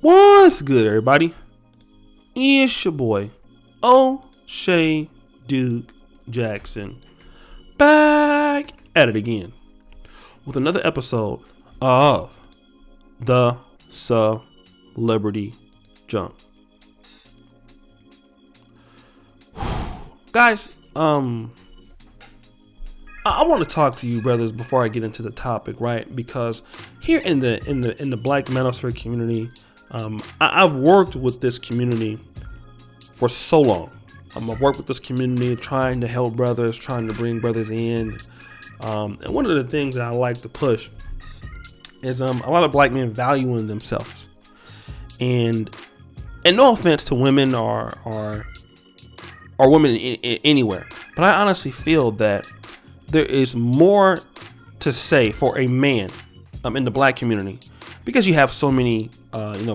What's good, everybody? It's your boy, O'Shea Duke Jackson, back at it again with another episode of the Celebrity Jump. Guys, I want to talk to you brothers before I get into the topic, right? Because here in the Black manosphere community, I've worked with this community for so long. I've worked with this community trying to help brothers, trying to bring brothers in. And one of the things that I like to push is a lot of black men valuing themselves. And no offense to women or women anywhere, but I honestly feel that there is more to say for a man in the black community, because you have so many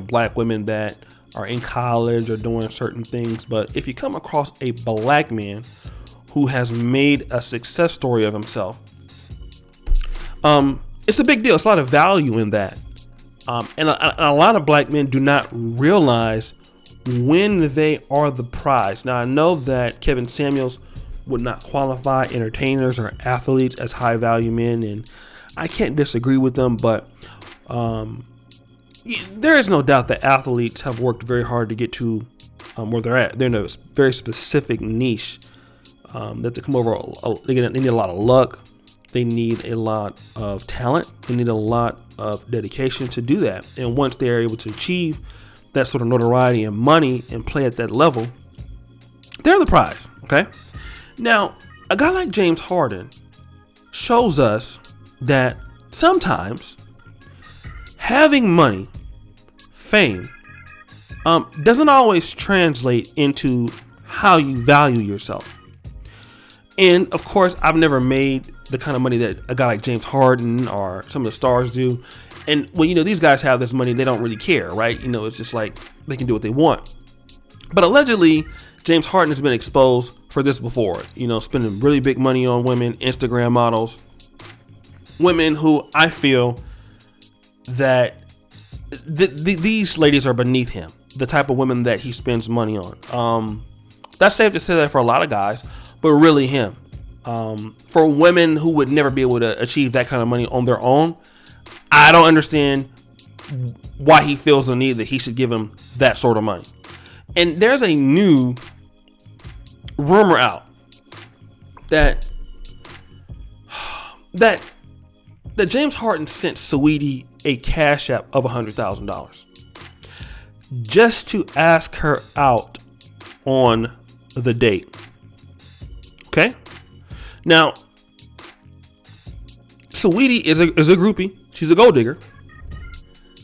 black women that are in college or doing certain things. But if you come across a black man who has made a success story of himself, it's a big deal. It's a lot of value in that. And a lot of black men do not realize when they are the prize. Now, I know that Kevin Samuels would not qualify entertainers or athletes as high value men, and I can't disagree with them, but there is no doubt that athletes have worked very hard to get to where they're at. They're in a very specific niche that to come over. They need a lot of luck. They need a lot of talent. They need a lot of dedication to do that. And once they're able to achieve that sort of notoriety and money and play at that level, they're the prize. Okay. Now, a guy like James Harden shows us that sometimes having money, fame, doesn't always translate into how you value yourself. And of course, I've never made the kind of money that a guy like James Harden or some of the stars do. And when, these guys have this money, they don't really care, right? It's just like they can do what they want. But allegedly, James Harden has been exposed for this before, spending really big money on women, Instagram models, women who I feel that these ladies are beneath him, the type of women that he spends money on. That's safe to say that for a lot of guys, but really him. For women who would never be able to achieve that kind of money on their own, I don't understand why he feels the need that he should give him that sort of money. And there's a new rumor out that James Harden sent Saweetie a cash app of $100,000 just to ask her out on the date. Okay. Now, Saweetie is a groupie. She's a gold digger.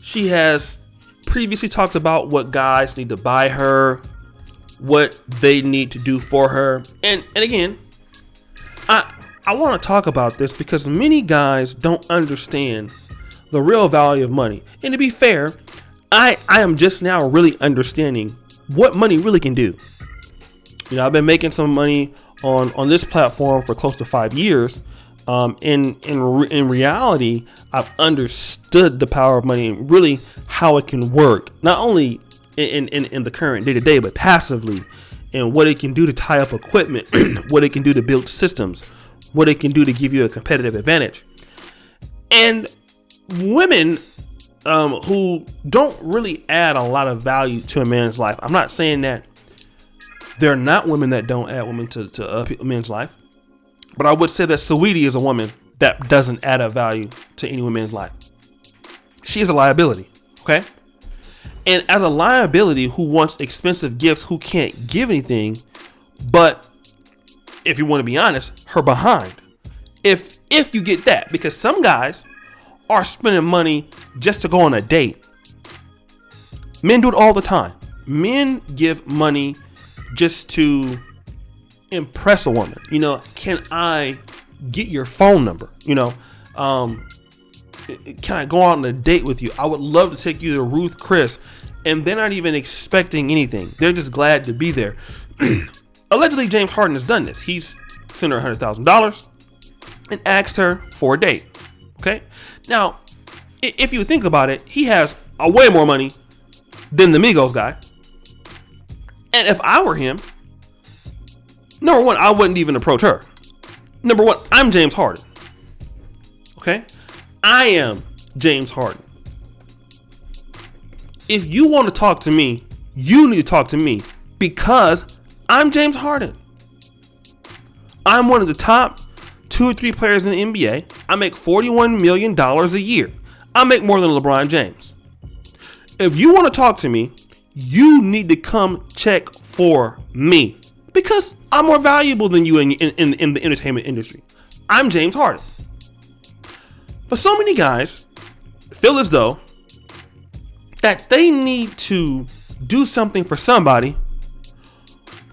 She has previously talked about what guys need to buy her, what they need to do for her. And again, I want to talk about this because many guys don't understand the real value of money. And to be fair, I am just now really understanding what money really can do. I've been making some money on this platform for close to 5 years. In reality, I've understood the power of money and really how it can work, not only in the current day to day, but passively, and what it can do to tie up equipment, what it can do to build systems, what it can do to give you a competitive advantage. And women who don't really add a lot of value to a man's life. I'm not saying that there are not women that don't add women to a man's life, but I would say that Saweetie is a woman that doesn't add a value to any man's life. She is a liability, okay? And as a liability who wants expensive gifts, who can't give anything, but if you want to be honest, her behind. If you get that, because some guys are spending money just to go on a date. Men do it all the time. Men give money just to impress a woman. Can I get your phone number? Can I go out on a date with you? I would love to take you to Ruth Chris. And they're not even expecting anything. They're just glad to be there. Allegedly, James Harden has done this. He's sent her $100,000 and asked her for a date. Okay. Now, if you think about it, he has way more money than the Migos guy. And if I were him, number one, I wouldn't even approach her. Number one, I'm James Harden. Okay? I am James Harden. If you want to talk to me, you need to talk to me because I'm James Harden. I'm one of the top 2 or 3 players in the NBA. I make $41 million a year. I make more than LeBron James. If you want to talk to me, you need to come check for me because I'm more valuable than you in the entertainment industry. I'm James Harden. But so many guys feel as though that they need to do something for somebody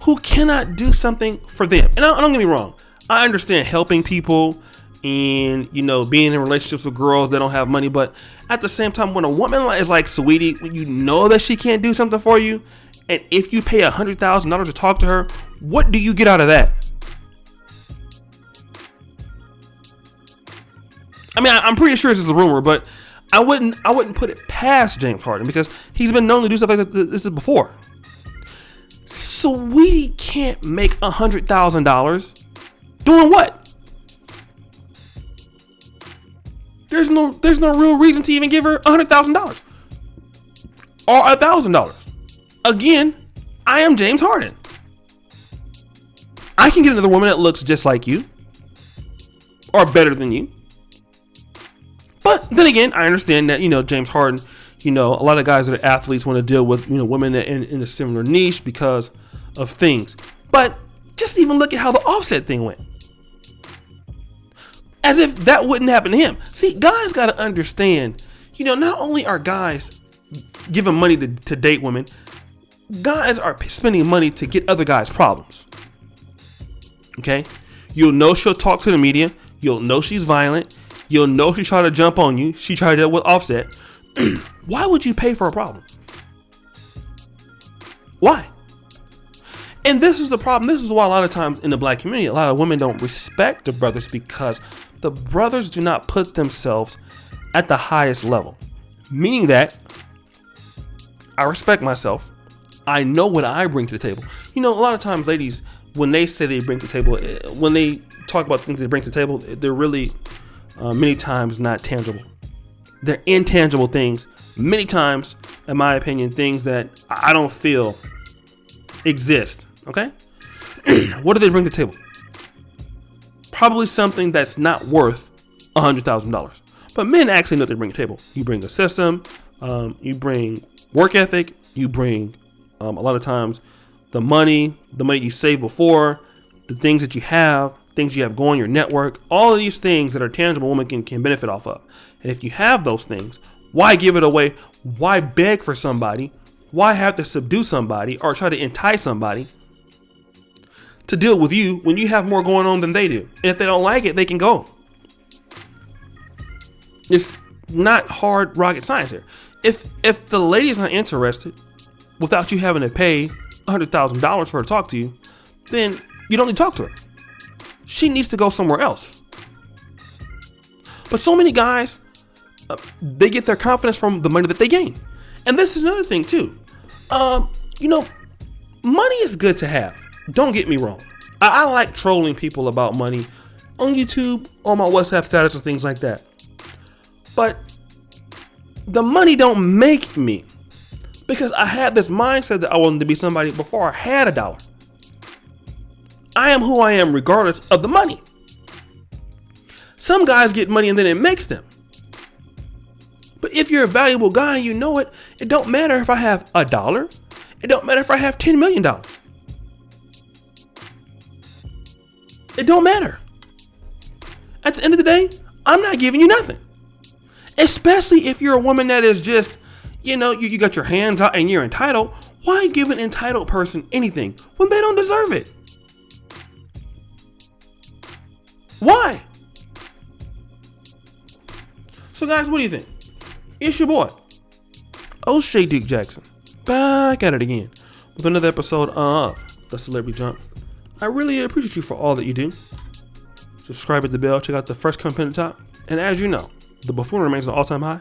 who cannot do something for them. And don't get me wrong. I understand helping people and, being in relationships with girls that don't have money. But at the same time, when a woman is like Saweetie, when you know that she can't do something for you, and if you pay $100,000 to talk to her, what do you get out of that? I mean, I'm pretty sure this is a rumor, but I wouldn't put it past James Harden because he's been known to do stuff like this before. Saweetie can't make $100,000 doing what? There's no real reason to even give her $100,000 or $1,000. Again, I am James Harden. I can get another woman that looks just like you or better than you. But then again, I understand that, James Harden, a lot of guys that are athletes want to deal with, women in a similar niche because of things. But just even look at how the Offset thing went. As if that wouldn't happen to him. See, guys got to understand, not only are guys giving money to date women, guys are spending money to get other guys problems. Okay? You'll know she'll talk to the media. You'll know she's violent. You'll know she tried to jump on you. She tried to deal with Offset. Why would you pay for a problem? Why? And this is the problem. This is why a lot of times in the black community, a lot of women don't respect the brothers because the brothers do not put themselves at the highest level. Meaning that I respect myself. I know what I bring to the table. A lot of times ladies, when they say they bring to the table, when they talk about things they bring to the table, they're really many times not tangible. They're intangible things. Many times, in my opinion, things that I don't feel exist. Okay? What do they bring to the table? Probably something that's not worth $100,000. But men actually know what they bring to the table. You bring a system. You bring work ethic. You bring, a lot of times, the money you saved before, the things that you have, things you have going, your network, all of these things that are tangible women can benefit off of. And if you have those things, why give it away? Why beg for somebody? Why have to subdue somebody or try to entice somebody to deal with you when you have more going on than they do? And if they don't like it, they can go. It's not hard rocket science here. If the lady's not interested without you having to pay $100,000 for her to talk to you, then you don't need to talk to her. She needs to go somewhere else. But so many guys, they get their confidence from the money that they gain. And this is another thing too. Money is good to have. Don't get me wrong. I like trolling people about money on YouTube, on my WhatsApp status and things like that. But the money don't make me, because I had this mindset that I wanted to be somebody before I had a dollar. I am who I am regardless of the money. Some guys get money and then it makes them. But if you're a valuable guy and you know it, it don't matter if I have $1. It don't matter if I have $10 million. It don't matter. At the end of the day, I'm not giving you nothing. Especially if you're a woman that is just, you got your hands out and you're entitled. Why give an entitled person anything when they don't deserve it? Why? So guys, what do you think? It's your boy, O'Shea Duke Jackson, back at it again with another episode of The Celebrity Jump. I really appreciate you for all that you do. Subscribe, hit the bell, check out the first comment at the top. And as you know, the buffoon remains an all-time high.